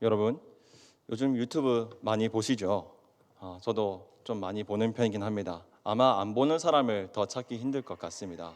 여러분, 요즘 유튜브 많이 보시죠? 저도 좀 많이 보는 편이긴 합니다. 아마 안 보는 사람을 더 찾기 힘들 것 같습니다.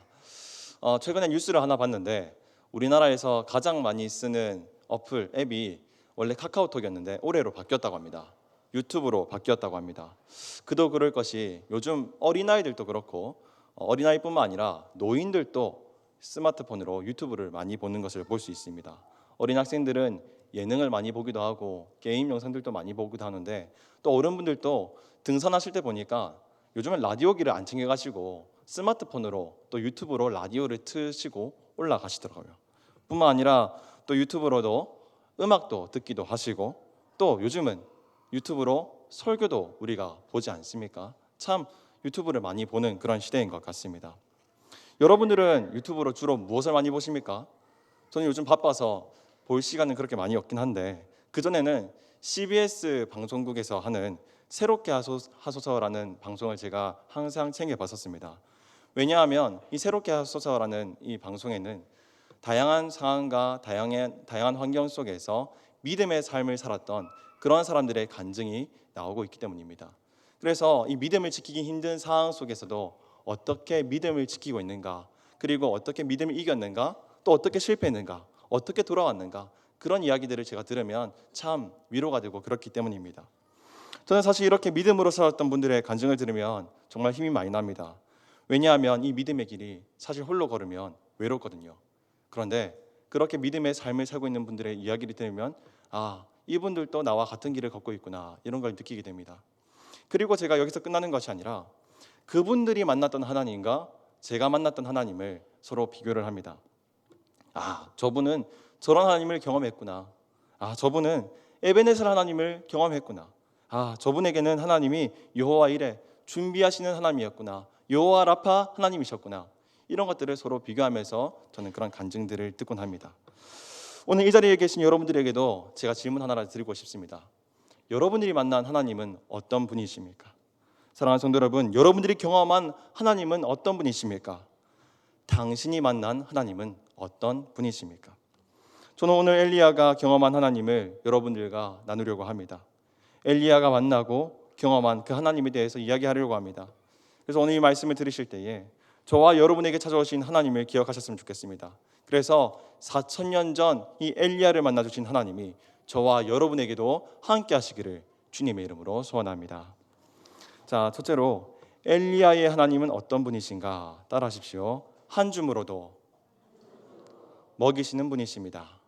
최근에 뉴스를 하나 봤는데 우리나라에서 가장 많이 쓰는 어플, 앱이 원래 카카오톡이었는데 올해로 바뀌었다고 합니다. 유튜브로 바뀌었다고 합니다. 그도 그럴 것이 요즘 어린아이들도 그렇고 어린아이뿐만 아니라 노인들도 스마트폰으로 유튜브를 많이 보는 것을 볼 수 있습니다. 어린 학생들은 예능을 많이 보기도 하고 게임 영상들도 많이 보기도 하는데 또 어른분들도 등산하실 때 보니까 요즘은 라디오기를 안 챙겨가시고 스마트폰으로 또 유튜브로 라디오를 트시고 올라가시더라고요. 뿐만 아니라 또 유튜브로도 음악도 듣기도 하시고 또 요즘은 유튜브로 설교도 우리가 보지 않습니까? 참 유튜브를 많이 보는 그런 시대인 것 같습니다. 여러분들은 유튜브로 주로 무엇을 많이 보십니까? 저는 요즘 바빠서 볼 시간은 그렇게 많이 없긴 한데 그전에는 CBS 방송국에서 하는 새롭게 하소서라는 방송을 제가 항상 챙겨봤었습니다. 왜냐하면 이 새롭게 하소서라는 이 방송에는 다양한 상황과 다양한 환경 속에서 믿음의 삶을 살았던 그런 사람들의 간증이 나오고 있기 때문입니다. 그래서 이 믿음을 지키기 힘든 상황 속에서도 어떻게 믿음을 지키고 있는가, 그리고 어떻게 믿음을 이겼는가, 또 어떻게 실패했는가, 어떻게 돌아왔는가, 그런 이야기들을 제가 들으면 참 위로가 되고 그렇기 때문입니다. 저는 사실 이렇게 믿음으로 살았던 분들의 간증을 들으면 정말 힘이 많이 납니다. 왜냐하면 이 믿음의 길이 사실 홀로 걸으면 외롭거든요. 그런데 그렇게 믿음의 삶을 살고 있는 분들의 이야기를 들으면 이분들도 나와 같은 길을 걷고 있구나, 이런 걸 느끼게 됩니다. 그리고 제가 여기서 끝나는 것이 아니라 그분들이 만났던 하나님과 제가 만났던 하나님을 서로 비교를 합니다. 저분은 저런 하나님을 경험했구나. 저분은 에베네셀 하나님을 경험했구나. 저분에게는 하나님이 여호와 이레 준비하시는 하나님이었구나. 여호와 라파 하나님이셨구나. 이런 것들을 서로 비교하면서 저는 그런 간증들을 듣곤 합니다. 오늘 이 자리에 계신 여러분들에게도 제가 질문 하나를 드리고 싶습니다. 여러분들이 만난 하나님은 어떤 분이십니까? 사랑하는 성도 여러분, 여러분들이 경험한 하나님은 어떤 분이십니까? 당신이 만난 하나님은 어떤 분이십니까? 저는 오늘 엘리야가 경험한 하나님을 여러분들과 나누려고 합니다. 엘리야가 만나고 경험한 그 하나님에 대해서 이야기하려고 합니다. 그래서 오늘 이 말씀을 들으실 때에 저와 여러분에게 찾아오신 하나님을 기억하셨으면 좋겠습니다. 그래서 4,000년 전 이 엘리야를 만나 주신 하나님이 저와 여러분에게도 함께 하시기를 주님의 이름으로 소원합니다. 자, 첫째로 엘리야의 하나님은 어떤 분이신가 따라하십시오. 한 줌으로도 먹이시는 분이십니다.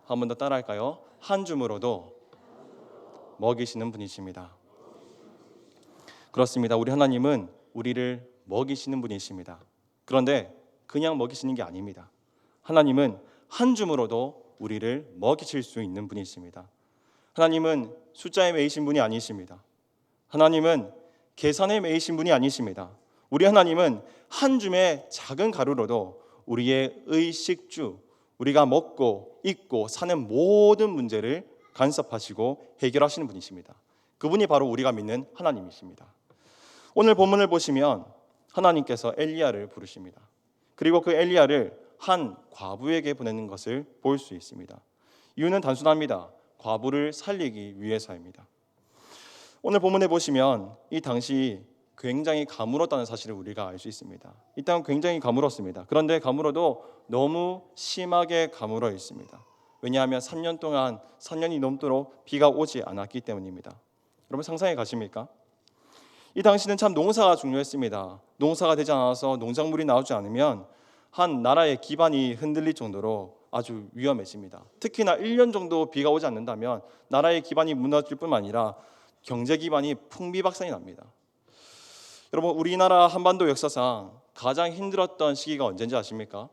한 번 더 따라할까요? 한 줌으로도 먹이시는 분이십니다. 그렇습니다. 우리 하나님은 우리를 먹이시는 분이십니다. 그런데 그냥 먹이시는 게 아닙니다. 하나님은 한 줌으로도 우리를 먹이실 수 있는 분이십니다. 하나님은 숫자에 매이신 분이 아니십니다. 하나님은 계산에 매이신 분이 아니십니다. 우리 하나님은 한 줌의 작은 가루로도 우리의 의식주, 우리가 먹고 입고 사는 모든 문제를 간섭하시고 해결하시는 분이십니다. 그분이 바로 우리가 믿는 하나님이십니다. 오늘 본문을 보시면 하나님께서 엘리야를 부르십니다. 그리고 그 엘리야를 한 과부에게 보내는 것을 볼 수 있습니다. 이유는 단순합니다. 과부를 살리기 위해서입니다. 오늘 본문에 보시면 이 당시 굉장히 가물었다는 사실을 우리가 알 수 있습니다. 이 땅은 굉장히 가물었습니다. 그런데 가물어도 너무 심하게 가물어 있습니다. 왜냐하면 3년이 넘도록 비가 오지 않았기 때문입니다. 여러분 상상해 가십니까? 이 당시는 참 농사가 중요했습니다. 농사가 되지 않아서 농작물이 나오지 않으면 한 나라의 기반이 흔들릴 정도로 아주 위험해집니다. 특히나 1년 정도 비가 오지 않는다면 나라의 기반이 무너질 뿐만 아니라 경제 기반이 풍비박산이 납니다. 여러분, 우리나라 한반도 역사상 가장 힘들었던 시기가 언제인지 아십니까?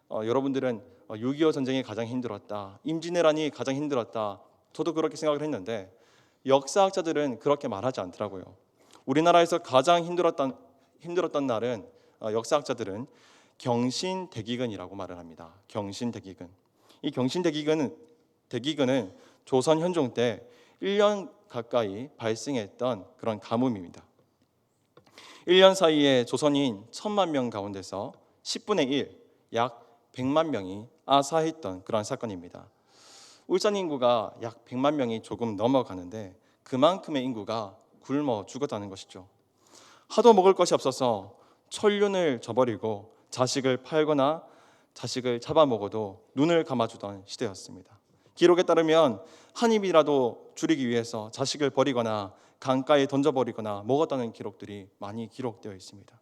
여러분들은 6.25 전쟁이 가장 힘들었다, 임진왜란이 가장 힘들었다, 저도 그렇게 생각을 했는데 역사학자들은 그렇게 말하지 않더라고요. 우리나라에서 가장 힘들었던 날은 역사학자들은 경신대기근이라고 말을 합니다. 경신대기근. 이 경신대기근은 조선 현종 때 1년 가까이 발생했던 그런 가뭄입니다. 1년 사이에 조선인 1,000만 명 가운데서 10분의 1, 약 100만 명이 아사했던 그런 사건입니다. 울산 인구가 약 100만 명이 조금 넘어가는데 그만큼의 인구가 굶어 죽었다는 것이죠. 하도 먹을 것이 없어서 천륜을 저버리고 자식을 팔거나 자식을 잡아먹어도 눈을 감아주던 시대였습니다. 기록에 따르면 한 입이라도 줄이기 위해서 자식을 버리거나 강가에 던져버리거나 먹었다는 기록들이 많이 기록되어 있습니다.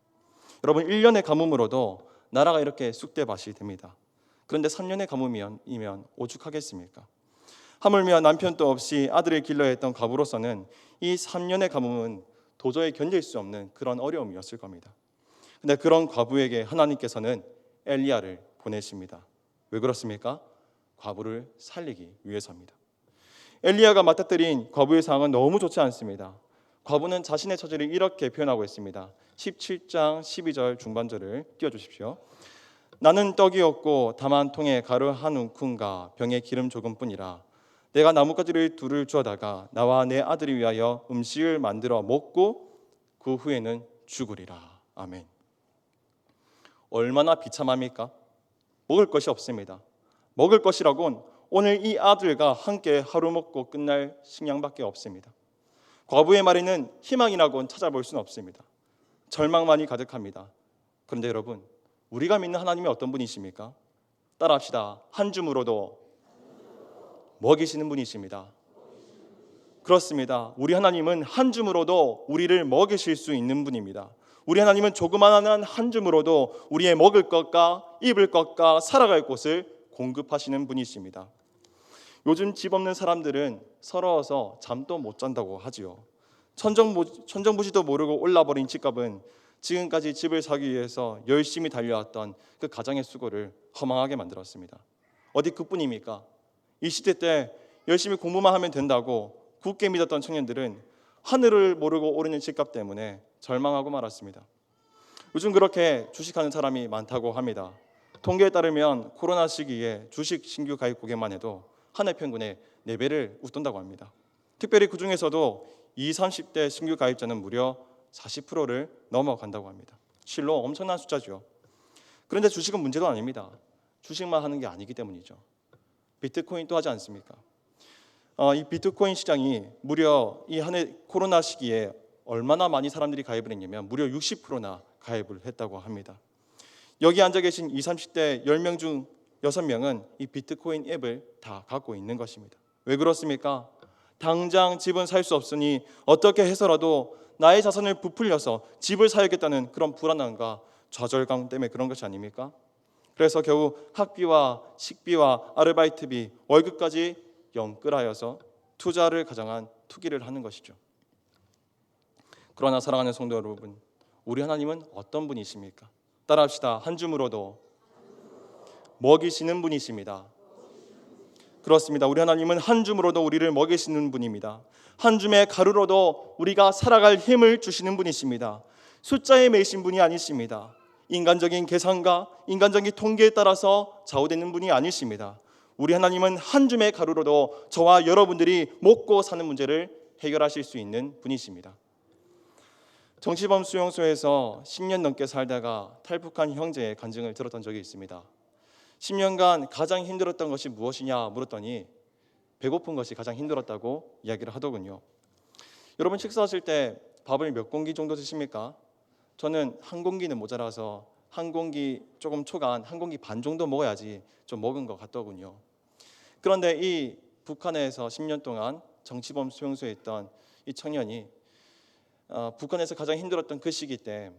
여러분, 1년의 가뭄으로도 나라가 이렇게 쑥대밭이 됩니다. 그런데 3년의 가뭄이면 오죽하겠습니까? 하물며 남편도 없이 아들을 길러야 했던 과부로서는 이 3년의 가뭄은 도저히 견딜 수 없는 그런 어려움이었을 겁니다. 근데 그런 과부에게 하나님께서는 엘리야를 보내십니다. 왜 그렇습니까? 과부를 살리기 위해서입니다. 엘리야가 맞닥뜨린 과부의 상황은 너무 좋지 않습니다. 과부는 자신의 처지를 이렇게 표현하고 있습니다. 17장 12절 중반절을 띄워주십시오. 나는 떡이 없고 다만 통에 가루 한 움큼과 병에 기름 조금뿐이라. 내가 나뭇가지를 둘을 주어다가 나와 내 아들을 위하여 음식을 만들어 먹고 그 후에는 죽으리라. 아멘. 얼마나 비참합니까? 먹을 것이 없습니다. 먹을 것이라곤 오늘 이 아들과 함께 하루 먹고 끝날 식량밖에 없습니다. 과부의 말에는 희망이라고는 찾아볼 수는 없습니다. 절망만이 가득합니다. 그런데 여러분, 우리가 믿는 하나님이 어떤 분이십니까? 따라합시다. 한 줌으로도 먹이시는 분이십니다. 그렇습니다. 우리 하나님은 한 줌으로도 우리를 먹이실 수 있는 분입니다. 우리 하나님은 조그마한 한 줌으로도 우리의 먹을 것과 입을 것과 살아갈 곳을 공급하시는 분이십니다. 요즘 집 없는 사람들은 서러워서 잠도 못 잔다고 하지요. 천정부지도 모르고 올라버린 집값은 지금까지 집을 사기 위해서 열심히 달려왔던 그 가장의 수고를 허망하게 만들었습니다. 어디 그뿐입니까? 이 시대 때 열심히 공부만 하면 된다고 굳게 믿었던 청년들은 하늘을 모르고 오르는 집값 때문에 절망하고 말았습니다. 요즘 그렇게 주식하는 사람이 많다고 합니다. 통계에 따르면 코로나 시기에 주식 신규 가입 고객만 해도 한 해 평균에 4배를 웃돈다고 합니다. 특별히 그 중에서도 20, 30대 신규 가입자는 무려 40%를 넘어간다고 합니다. 실로 엄청난 숫자죠. 그런데 주식은 문제도 아닙니다. 주식만 하는 게 아니기 때문이죠. 비트코인도 하지 않습니까? 이 비트코인 시장이 무려 이 한 해 코로나 시기에 얼마나 많이 사람들이 가입을 했냐면 무려 60%나 가입을 했다고 합니다. 여기 앉아 계신 20, 30대 10명 중 6명은 이 비트코인 앱을 다 갖고 있는 것입니다. 왜 그렇습니까? 당장 집은 살 수 없으니 어떻게 해서라도 나의 자산을 부풀려서 집을 사야겠다는 그런 불안함과 좌절감 때문에 그런 것이 아닙니까? 그래서 겨우 학비와 식비와 아르바이트비, 월급까지 영끌하여서 투자를 가장한 투기를 하는 것이죠. 그러나 사랑하는 성도 여러분, 우리 하나님은 어떤 분이십니까? 따라합시다. 한 줌으로도 먹이시는 분이십니다. 그렇습니다. 우리 하나님은 한 줌으로도 우리를 먹이시는 분입니다. 한 줌의 가루로도 우리가 살아갈 힘을 주시는 분이십니다. 숫자에 매이신 분이 아니십니다. 인간적인 계산과 인간적인 통계에 따라서 좌우되는 분이 아니십니다. 우리 하나님은 한 줌의 가루로도 저와 여러분들이 먹고 사는 문제를 해결하실 수 있는 분이십니다. 정치범 수용소에서 10년 넘게 살다가 탈북한 형제의 간증을 들었던 적이 있습니다. 10년간 가장 힘들었던 것이 무엇이냐 물었더니 배고픈 것이 가장 힘들었다고 이야기를 하더군요. 여러분, 식사하실 때 밥을 몇 공기 정도 드십니까? 저는 한 공기는 모자라서 한 공기 조금 초간 한 공기 반 정도 먹어야지 좀 먹은 것 같더군요. 그런데 이 북한에서 10년 동안 정치범 수용소에 있던 이 청년이 북한에서 가장 힘들었던 그 시기 때,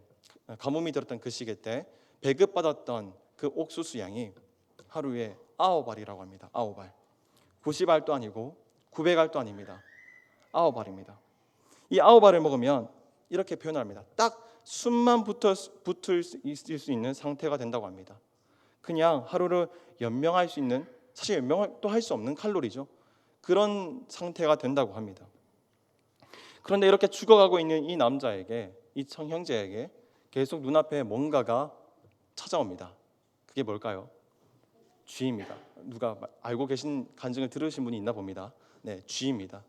가뭄이 들었던 그 시기 때 배급받았던 그 옥수수 양이 하루에 9알이라고 합니다. 9알. 90알도 아니고 900알도 아닙니다. 9알입니다. 이 9알을 먹으면 이렇게 표현합니다. 딱 숨만 붙을 수 있는 상태가 된다고 합니다. 그냥 하루를 연명할 수 있는, 사실 연명도 할 수 없는 칼로리죠. 그런 상태가 된다고 합니다. 그런데 이렇게 죽어가고 있는 이 남자에게, 이 형제에게 계속 눈앞에 뭔가가 찾아옵니다. 그게 뭘까요? 쥐입니다. 누가 알고 계신 간증을 들으신 분이 있나 봅니다. 네, 쥐입니다.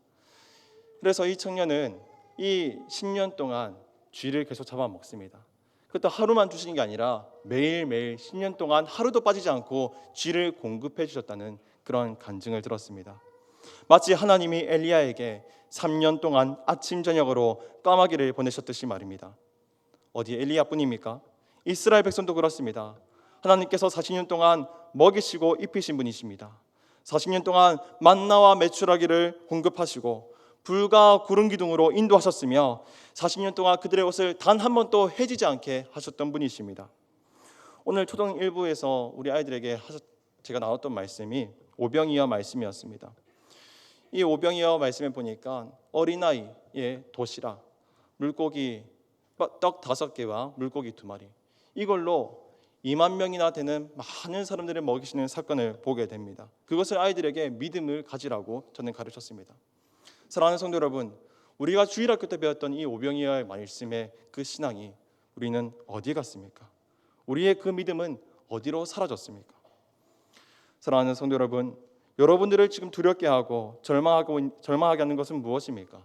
그래서 이 청년은 이 10년 동안 쥐를 계속 잡아먹습니다. 그것도 하루만 주시는 게 아니라 매일매일 10년 동안 하루도 빠지지 않고 쥐를 공급해 주셨다는 그런 간증을 들었습니다. 마치 하나님이 엘리야에게 3년 동안 아침 저녁으로 까마귀를 보내셨듯이 말입니다. 어디 엘리야뿐입니까? 이스라엘 백성도 그렇습니다. 하나님께서 40년 동안 먹이시고 입히신 분이십니다. 40년 동안 만나와 메추라기를 공급하시고 불과 구름 기둥으로 인도하셨으며 40년 동안 그들의 옷을 단 한 번도 해지지 않게 하셨던 분이십니다. 오늘 초등 1부에서 우리 아이들에게 제가 나눴던 말씀이 오병이어 말씀이었습니다. 이 오병이어 말씀에 보니까 어린아이의 도시락, 물고기 떡 5개와 물고기 2마리, 이걸로 2만 명이나 되는 많은 사람들을 먹이시는 사건을 보게 됩니다. 그것을 아이들에게 믿음을 가지라고 저는 가르쳤습니다. 사랑하는 성도 여러분, 우리가 주일학교 때 배웠던 이 오병이어의 말씀의 그 신앙이 우리는 어디 갔습니까? 우리의 그 믿음은 어디로 사라졌습니까? 사랑하는 성도 여러분, 여러분들을 지금 두렵게 하고 절망하게 하는 것은 무엇입니까?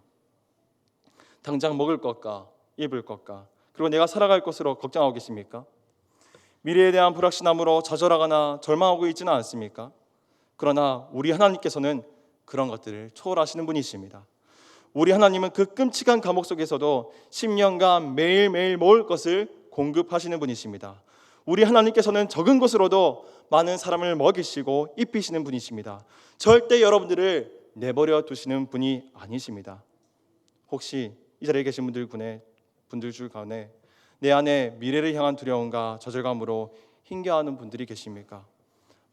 당장 먹을 것과 입을 것과 그리고 내가 살아갈 것으로 걱정하고 계십니까? 미래에 대한 불확실함으로 좌절하거나 절망하고 있지는 않습니까? 그러나 우리 하나님께서는 그런 것들을 초월하시는 분이십니다. 우리 하나님은 그 끔찍한 감옥 속에서도 10년간 매일매일 먹을 것을 공급하시는 분이십니다. 우리 하나님께서는 적은 것으로도 많은 사람을 먹이시고 입히시는 분이십니다. 절대 여러분들을 내버려 두시는 분이 아니십니다. 혹시 이 자리에 계신 분들 중 가운데 내 안에 미래를 향한 두려움과 좌절감으로 힘겨워하는 분들이 계십니까?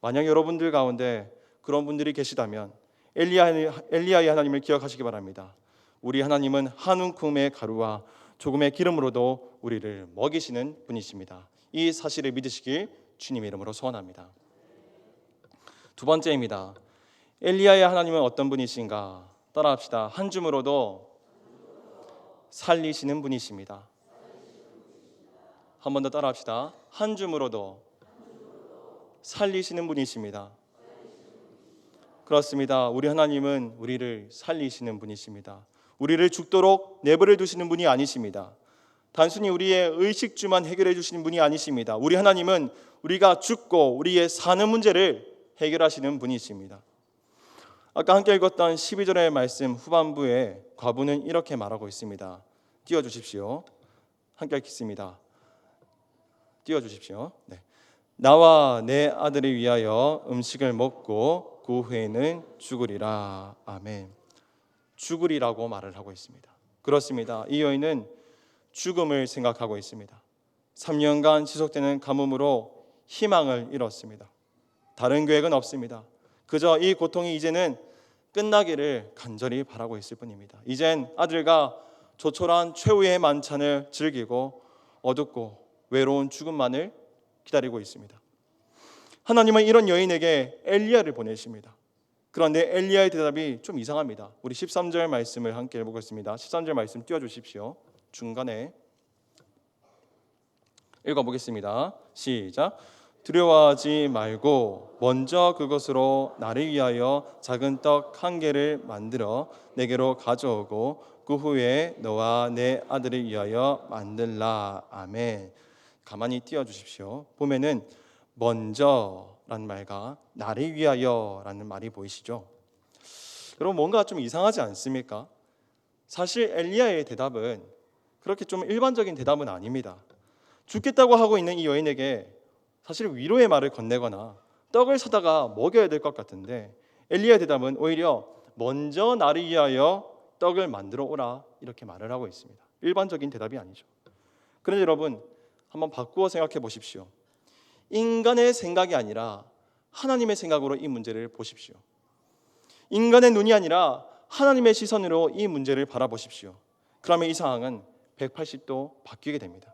만약 여러분들 가운데 그런 분들이 계시다면 엘리야의 하나님을 기억하시기 바랍니다. 우리 하나님은 한 움큼의 가루와 조금의 기름으로도 우리를 먹이시는 분이십니다. 이 사실을 믿으시길 주님의 이름으로 소원합니다. 두 번째입니다. 엘리야의 하나님은 어떤 분이신가? 따라합시다. 한 줌으로도 살리시는 분이십니다. 한 번 더 따라합시다. 한 줌으로도 살리시는 분이십니다. 그렇습니다. 우리 하나님은 우리를 살리시는 분이십니다. 우리를 죽도록 내버려 두시는 분이 아니십니다. 단순히 우리의 의식주만 해결해 주시는 분이 아니십니다. 우리 하나님은 우리가 죽고 우리의 사는 문제를 해결하시는 분이십니다. 아까 함께 읽었던 12절의 말씀 후반부에 과부는 이렇게 말하고 있습니다. 띄워주십시오. 함께 읽겠습니다. 띄워주십시오. 네. 나와 내 아들을 위하여 음식을 먹고 그 후에는 죽으리라. 아멘. 죽으리라고 말을 하고 있습니다. 그렇습니다. 이 여인은 죽음을 생각하고 있습니다. 3년간 지속되는 가뭄으로 희망을 잃었습니다. 다른 계획은 없습니다. 그저 이 고통이 이제는 끝나기를 간절히 바라고 있을 뿐입니다. 이젠 아들과 조촐한 최후의 만찬을 즐기고 어둡고 외로운 죽음만을 기다리고 있습니다. 하나님은 이런 여인에게 엘리야를 보내십니다. 그런데 엘리야의 대답이 좀 이상합니다. 우리 13절 말씀을 함께 읽어보겠습니다. 13절 말씀 띄워주십시오. 중간에 읽어보겠습니다. 시작. 두려워하지 말고 먼저 그것으로 나를 위하여 작은 떡 1개를 만들어 내게로 가져오고 그 후에 너와 내 아들을 위하여 만들라. 아멘. 가만히 띄워주십시오. 보면은 먼저라는 말과 나를 위하여라는 말이 보이시죠? 여러분 뭔가 좀 이상하지 않습니까? 사실 엘리야의 대답은 그렇게 좀 일반적인 대답은 아닙니다. 죽겠다고 하고 있는 이 여인에게 사실 위로의 말을 건네거나 떡을 사다가 먹여야 될 것 같은데 엘리야의 대답은 오히려 먼저 나를 위하여 떡을 만들어 오라 이렇게 말을 하고 있습니다. 일반적인 대답이 아니죠. 그런데 여러분 한번 바꾸어 생각해 보십시오. 인간의 생각이 아니라 하나님의 생각으로 이 문제를 보십시오. 인간의 눈이 아니라 하나님의 시선으로 이 문제를 바라보십시오. 그러면 이 상황은 180도 바뀌게 됩니다.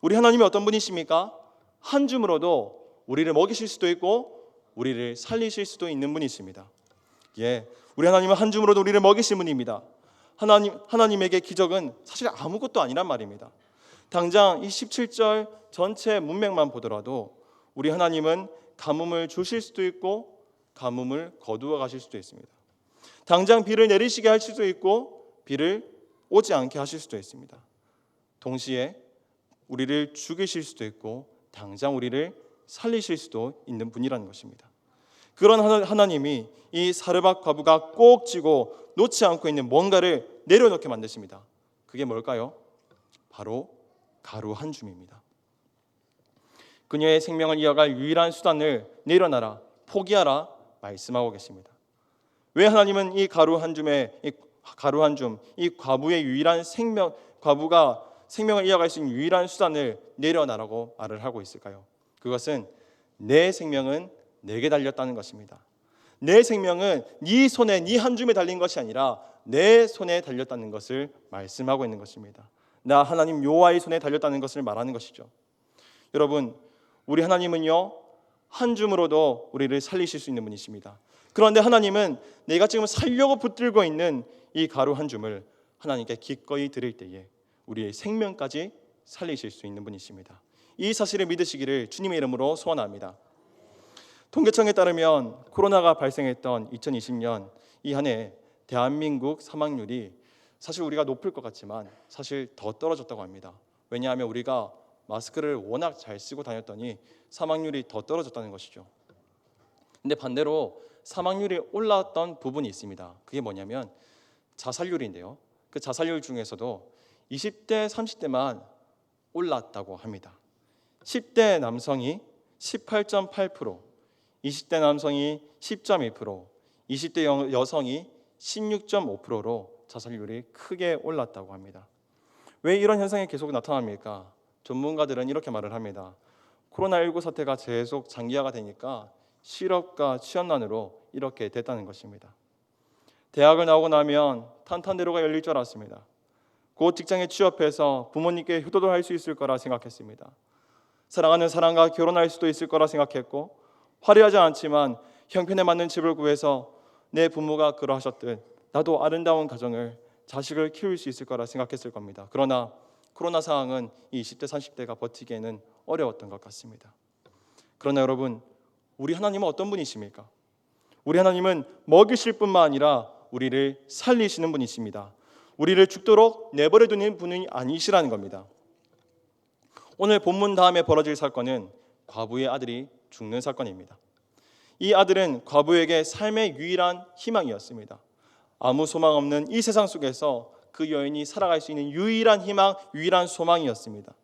우리 하나님이 어떤 분이십니까? 한 줌으로도 우리를 먹이실 수도 있고 우리를 살리실 수도 있는 분이십니다. 예, 우리 하나님은 한 줌으로도 우리를 먹이신 분입니다. 하나님에게 기적은 사실 아무것도 아니란 말입니다. 당장 이 17절 전체 문맥만 보더라도 우리 하나님은 가뭄을 주실 수도 있고 가뭄을 거두어 가실 수도 있습니다. 당장 비를 내리시게 할 수도 있고 비를 오지 않게 하실 수도 있습니다. 동시에 우리를 죽이실 수도 있고 당장 우리를 살리실 수도 있는 분이라는 것입니다. 그런 하나님이 이 사르밧 과부가 꼭 쥐고 놓지 않고 있는 뭔가를 내려놓게 만드십니다. 그게 뭘까요? 바로 가루 한 줌입니다. 그녀의 생명을 이어갈 유일한 수단을 내려놔라, 포기하라 말씀하고 계십니다. 왜 하나님은 이 가루 한 줌의 이 과부의 유일한 과부가 생명을 이어갈 수 있는 유일한 수단을 내려놔라고 말을 하고 있을까요? 그것은 내 생명은 내게 달렸다는 것입니다. 내 생명은 네 손에, 네 한 줌에 달린 것이 아니라 내 손에 달렸다는 것을 말씀하고 있는 것입니다. 나 하나님 여호와의 손에 달렸다는 것을 말하는 것이죠. 여러분, 우리 하나님은요, 한 줌으로도 우리를 살리실 수 있는 분이십니다. 그런데 하나님은 내가 지금 살려고 붙들고 있는 이 가루 한 줌을 하나님께 기꺼이 드릴 때에 우리의 생명까지 살리실 수 있는 분이십니다. 이 사실을 믿으시기를 주님의 이름으로 소원합니다. 통계청에 따르면 코로나가 발생했던 2020년 이 한 해 대한민국 사망률이 사실 우리가 높을 것 같지만 사실 더 떨어졌다고 합니다. 왜냐하면 우리가 마스크를 워낙 잘 쓰고 다녔더니 사망률이 더 떨어졌다는 것이죠. 근데 반대로 사망률이 올랐던 부분이 있습니다. 그게 뭐냐면 자살률인데요. 그 자살률 중에서도 20대, 30대만 올랐다고 합니다. 10대 남성이 18.8%, 20대 남성이 10.1%, 20대 여성이 16.5%로 자살률이 크게 올랐다고 합니다. 왜 이런 현상이 계속 나타납니까? 전문가들은 이렇게 말을 합니다. 코로나19 사태가 계속 장기화가 되니까 실업과 취업난으로 이렇게 됐다는 것입니다. 대학을 나오고 나면 탄탄대로가 열릴 줄 알았습니다. 곧 직장에 취업해서 부모님께 효도도 할 수 있을 거라 생각했습니다. 사랑하는 사람과 결혼할 수도 있을 거라 생각했고, 화려하지 않지만 형편에 맞는 집을 구해서 내 부모가 그러하셨듯 나도 아름다운 가정을, 자식을 키울 수 있을 거라 생각했을 겁니다. 그러나 코로나 상황은 이 20대, 30대가 버티기에는 어려웠던 것 같습니다. 그러나 여러분, 우리 하나님은 어떤 분이십니까? 우리 하나님은 먹이실 뿐만 아니라 우리를 살리시는 분이십니다. 우리를 죽도록 내버려 두는 분이 아니시라는 겁니다. 오늘 본문 다음에 벌어질 사건은 과부의 아들이 죽는 사건입니다. 이 아들은 과부에게 삶의 유일한 희망이었습니다. 아무 소망 없는 이 세상 속에서 그 여인이 살아갈 수 있는 유일한 희망, 유일한 소망이었습니다.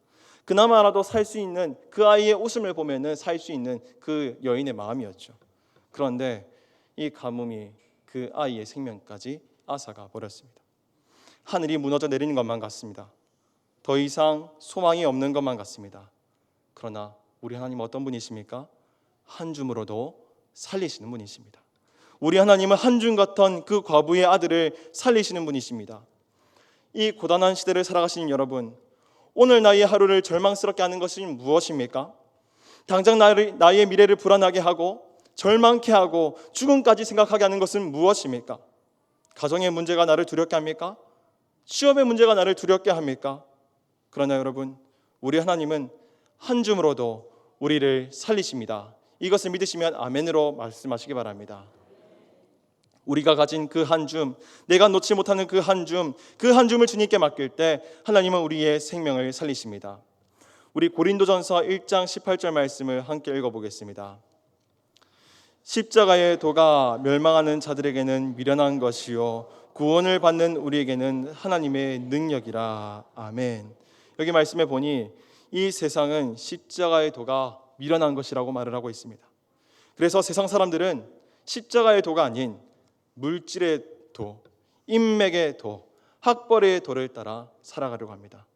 그나마라도 살 수 있는 그 아이의 웃음을 보면은 살 수 있는 그 여인의 마음이었죠. 그런데 이 가뭄이 그 아이의 생명까지 앗아가 버렸습니다. 하늘이 무너져 내리는 것만 같습니다. 더 이상 소망이 없는 것만 같습니다. 그러나 우리 하나님은 어떤 분이십니까? 한 줌으로도 살리시는 분이십니다. 우리 하나님은 한 줌 같은 그 과부의 아들을 살리시는 분이십니다. 이 고단한 시대를 살아가시는 여러분, 오늘 나의 하루를 절망스럽게 하는 것이 무엇입니까? 당장 나의 미래를 불안하게 하고 절망케 하고 죽음까지 생각하게 하는 것은 무엇입니까? 가정의 문제가 나를 두렵게 합니까? 취업의 문제가 나를 두렵게 합니까? 그러나 여러분, 우리 하나님은 한 줌으로도 우리를 살리십니다. 이것을 믿으시면 아멘으로 말씀하시기 바랍니다. 우리가 가진 그 한 줌, 내가 놓지 못하는 그 한 줌을 주님께 맡길 때 하나님은 우리의 생명을 살리십니다. 우리 고린도전서 1장 18절 말씀을 함께 읽어보겠습니다. 십자가의 도가 멸망하는 자들에게는 미련한 것이요 구원을 받는 우리에게는 하나님의 능력이라. 아멘. 여기 말씀해 보니 이 세상은 십자가의 도가 미련한 것이라고 말을 하고 있습니다. 그래서 세상 사람들은 십자가의 도가 아닌 물질의 도, 인맥의 도, 학벌의 도를 따라 살아가려고 합니다.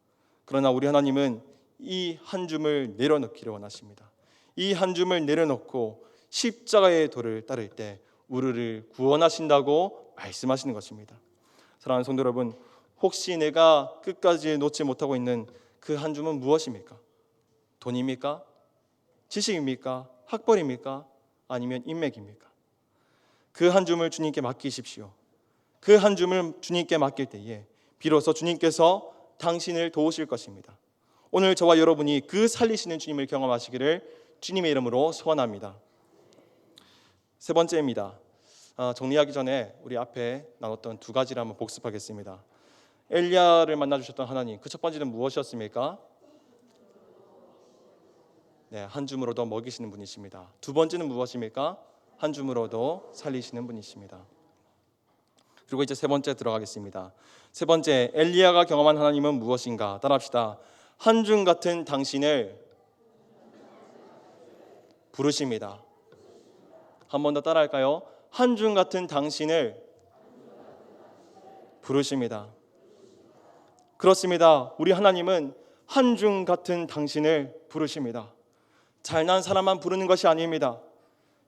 그러나 우리 하나님은 이 한 줌을 내려놓기를 원하십니다. 이 한 줌을 내려놓고 십자가의 도를 따를 때 우리를 구원하신다고 말씀하시는 것입니다. 사랑하는 성도 여러분, 혹시 내가 끝까지 놓지 못하고 있는 그 한 줌은 무엇입니까? 돈입니까? 지식입니까? 학벌입니까? 아니면 인맥입니까? 그 한 줌을 주님께 맡기십시오. 그 한 줌을 주님께 맡길 때에 비로소 주님께서 당신을 도우실 것입니다. 오늘 저와 여러분이 그 살리시는 주님을 경험하시기를 주님의 이름으로 소원합니다. 세 번째입니다. 정리하기 전에 우리 앞에 나눴던 두 가지를 한번 복습하겠습니다. 엘리야를 만나주셨던 하나님, 그 첫 번째는 무엇이었습니까? 네, 한 줌으로도 먹이시는 분이십니다. 두 번째는 무엇입니까? 한 줌으로도 살리시는 분이십니다. 그리고 이제 세 번째 들어가겠습니다. 세 번째, 엘리야가 경험한 하나님은 무엇인가? 따라합시다. 한 줌 같은 당신을 부르십니다. 한 번 더 따라할까요? 한 줌 같은 당신을 부르십니다. 그렇습니다. 우리 하나님은 한 줌 같은 당신을 부르십니다. 잘난 사람만 부르는 것이 아닙니다.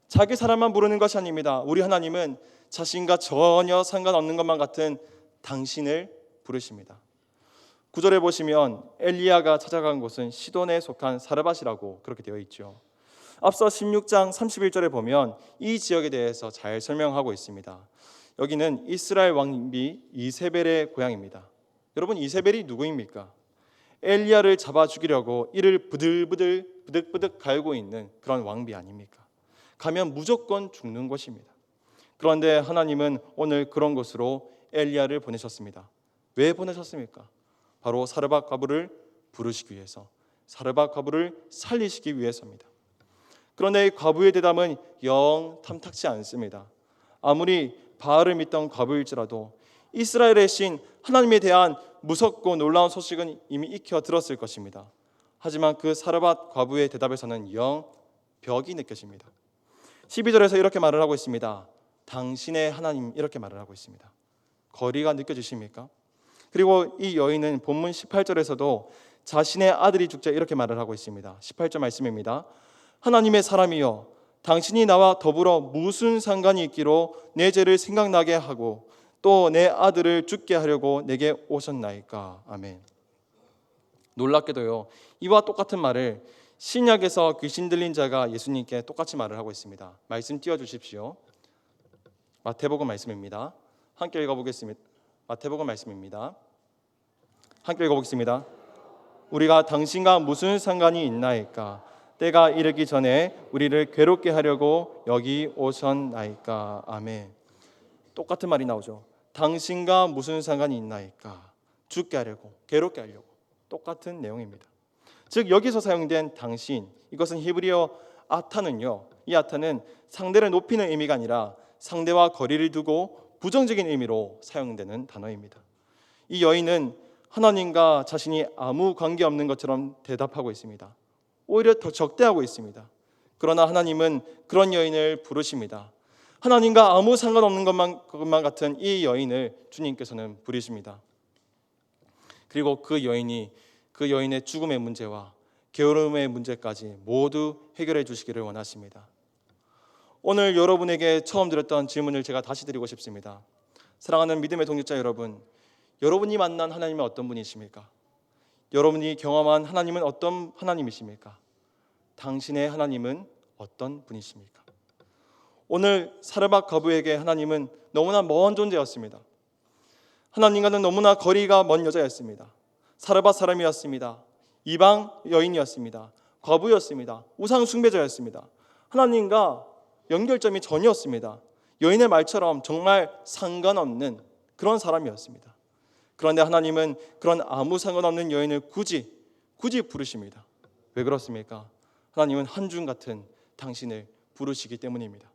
자기 사람만 부르는 것이 아닙니다. 우리 하나님은 자신과 전혀 상관없는 것만 같은 당신을 부르십니다. 9절에 보시면 엘리야가 찾아간 곳은 시돈에 속한 사르밧이라고 그렇게 되어 있죠. 앞서 16장 31절에 보면 이 지역에 대해서 잘 설명하고 있습니다. 여기는 이스라엘 왕비 이세벨의 고향입니다. 여러분, 이세벨이 누구입니까? 엘리야를 잡아 죽이려고 이를 부득부득 갈고 있는 그런 왕비 아닙니까? 가면 무조건 죽는 곳입니다. 그런데 하나님은 오늘 그런 곳으로 엘리야를 보내셨습니다. 왜 보내셨습니까? 바로 사르밧 과부를 부르시기 위해서, 사르밧 과부를 살리시기 위해서입니다. 그런데 이 과부의 대답은 영 탐탁지 않습니다. 아무리 바알을 믿던 과부일지라도 이스라엘의 신 하나님에 대한 무섭고 놀라운 소식은 이미 익혀 들었을 것입니다. 하지만 그 사르밧 과부의 대답에서는 영 벽이 느껴집니다. 12절에서 이렇게 말을 하고 있습니다. 당신의 하나님, 이렇게 말을 하고 있습니다. 거리가 느껴지십니까? 그리고 이 여인은 본문 18절에서도 자신의 아들이 죽자 이렇게 말을 하고 있습니다. 18절 말씀입니다. 하나님의 사람이여, 당신이 나와 더불어 무슨 상관이 있기로 내 죄를 생각나게 하고 또 내 아들을 죽게 하려고 내게 오셨나이까. 아멘. 놀랍게도요, 이와 똑같은 말을 신약에서 귀신 들린 자가 예수님께 똑같이 말을 하고 있습니다. 말씀 띄워주십시오. 마태복음 말씀입니다. 함께 읽어보겠습니다. 마태복음 말씀입니다. 함께 읽어보겠습니다. 우리가 당신과 무슨 상관이 있나이까? 때가 이르기 전에 우리를 괴롭게 하려고 여기 오셨나이까. 아멘. 똑같은 말이 나오죠. 당신과 무슨 상관이 있나이까? 죽게 하려고, 괴롭게 하려고. 똑같은 내용입니다. 즉 여기서 사용된 당신, 이것은 히브리어 아타는요, 이 아타는 상대를 높이는 의미가 아니라 상대와 거리를 두고 부정적인 의미로 사용되는 단어입니다. 이 여인은 하나님과 자신이 아무 관계없는 것처럼 대답하고 있습니다. 오히려 더 적대하고 있습니다. 그러나 하나님은 그런 여인을 부르십니다. 하나님과 아무 상관없는 것만 같은 이 여인을 주님께서는 부르십니다. 그리고 그 여인의 죽음의 문제와 게으름의 문제까지 모두 해결해 주시기를 원하십니다. 오늘 여러분에게 처음 드렸던 질문을 제가 다시 드리고 싶습니다. 사랑하는 믿음의 동역자 여러분, 여러분이 만난 하나님은 어떤 분이십니까? 여러분이 경험한 하나님은 어떤 하나님이십니까? 당신의 하나님은 어떤 분이십니까? 오늘 사르밧 과부에게 하나님은 너무나 먼 존재였습니다. 하나님과는 너무나 거리가 먼 여자였습니다. 사르밧 사람이었습니다. 이방 여인이었습니다. 과부였습니다. 우상 숭배자였습니다. 하나님과 연결점이 전혀 없습니다. 여인의 말처럼 정말 상관없는 그런 사람이었습니다. 그런데 하나님은 그런 아무 상관없는 여인을 굳이 부르십니다. 왜 그렇습니까? 하나님은 한 줌 같은 당신을 부르시기 때문입니다.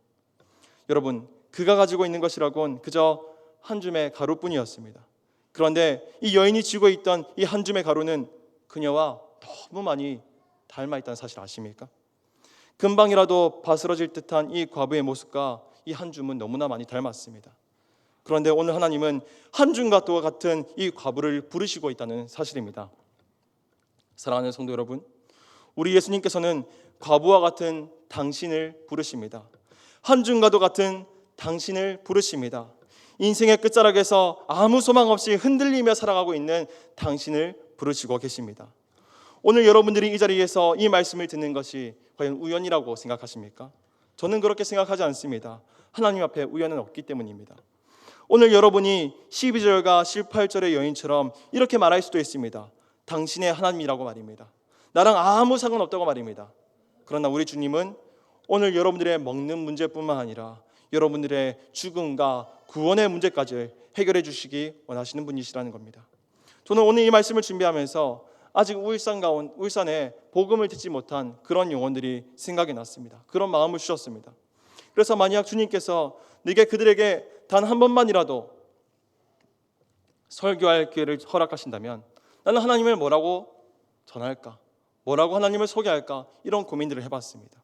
여러분, 그가 가지고 있는 것이라곤 그저 한 줌의 가루뿐이었습니다. 그런데 이 여인이 쥐고 있던 이 한 줌의 가루는 그녀와 너무 많이 닮아 있다는 사실 아십니까? 금방이라도 바스러질 듯한 이 과부의 모습과 이 한 줌은 너무나 많이 닮았습니다. 그런데 오늘 하나님은 한 줌과 또 같은 이 과부를 부르시고 있다는 사실입니다. 사랑하는 성도 여러분, 우리 예수님께서는 과부와 같은 당신을 부르십니다. 한 줌과도 같은 당신을 부르십니다. 인생의 끝자락에서 아무 소망 없이 흔들리며 살아가고 있는 당신을 부르시고 계십니다. 오늘 여러분들이 이 자리에서 이 말씀을 듣는 것이 과연 우연이라고 생각하십니까? 저는 그렇게 생각하지 않습니다. 하나님 앞에 우연은 없기 때문입니다. 오늘 여러분이 12절과 18절의 여인처럼 이렇게 말할 수도 있습니다. 당신의 하나님이라고 말입니다. 나랑 아무 상관없다고 말입니다. 그러나 우리 주님은 오늘 여러분들의 먹는 문제뿐만 아니라 여러분들의 죽음과 구원의 문제까지 해결해 주시기 원하시는 분이시라는 겁니다. 저는 오늘 이 말씀을 준비하면서 아직 울산에 복음을 듣지 못한 그런 영혼들이 생각이 났습니다. 그런 마음을 주셨습니다. 그래서 만약 주님께서 내게 그들에게 단 한 번만이라도 설교할 기회를 허락하신다면 나는 하나님을 뭐라고 전할까? 뭐라고 하나님을 소개할까? 이런 고민들을 해봤습니다.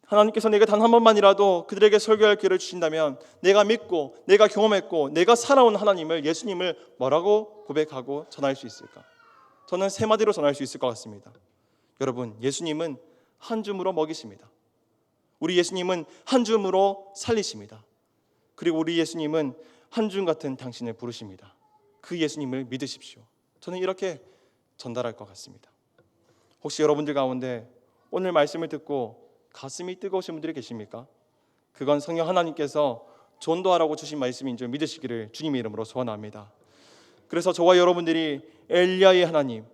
하나님께서 내게 단 한 번만이라도 그들에게 설교할 기회를 주신다면 내가 믿고 내가 경험했고 내가 살아온 하나님을, 예수님을 뭐라고 고백하고 전할 수 있을까? 저는 세 마디로 전할 수 있을 것 같습니다. 여러분, 예수님은 한 줌으로 먹이십니다. 우리 예수님은 한 줌으로 살리십니다. 그리고 우리 예수님은 한 줌 같은 당신을 부르십니다. 그 예수님을 믿으십시오. 저는 이렇게 전달할 것 같습니다. 혹시 여러분들 가운데 오늘 말씀을 듣고 가슴이 뜨거우신 분들이 계십니까? 그건 성령 하나님께서 전도하라고 주신 말씀인 줄 믿으시기를 주님의 이름으로 소원합니다. 그래서 저와 여러분들이 엘리야의 하나님,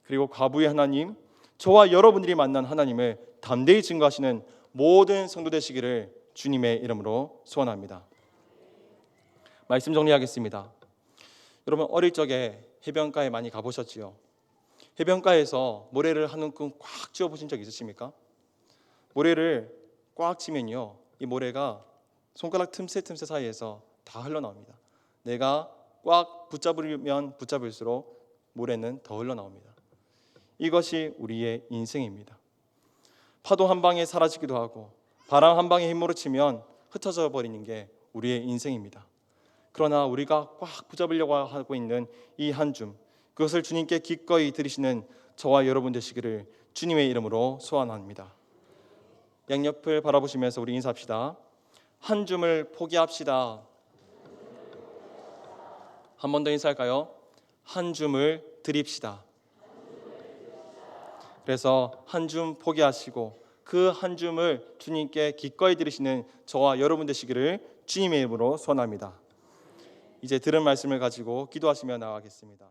그리고 과부의 하나님, 저와 여러분들이 만난 하나님을 담대히 증거하시는 모든 성도 되시기를 주님의 이름으로 소원합니다. 말씀 정리하겠습니다. 여러분, 어릴 적에 해변가에 많이 가보셨지요? 해변가에서 모래를 한 움큼 꽉 쥐어 보신 적 있으십니까? 모래를 꽉 치면요, 이 모래가 손가락 틈새 사이에서 다 흘러나옵니다. 내가 꽉 붙잡으면 붙잡을수록 모래는 더 흘러나옵니다. 이것이 우리의 인생입니다. 파도 한 방에 사라지기도 하고 바람 한 방에 힘으로 치면 흩어져 버리는 게 우리의 인생입니다. 그러나 우리가 꽉 붙잡으려고 하고 있는 이 한 줌, 그것을 주님께 기꺼이 드리시는 저와 여러분 되시기를 주님의 이름으로 소원합니다. 양옆을 바라보시면서 우리 인사합시다. 한 줌을 포기합시다. 한 번 더 인사할까요? 한 줌을 드립시다. 그래서 한 줌 포기하시고 그 한 줌을 주님께 기꺼이 드리시는 저와 여러분 되시기를 주님의 이름으로 소원합니다. 이제 들은 말씀을 가지고 기도하시며 나아가겠습니다.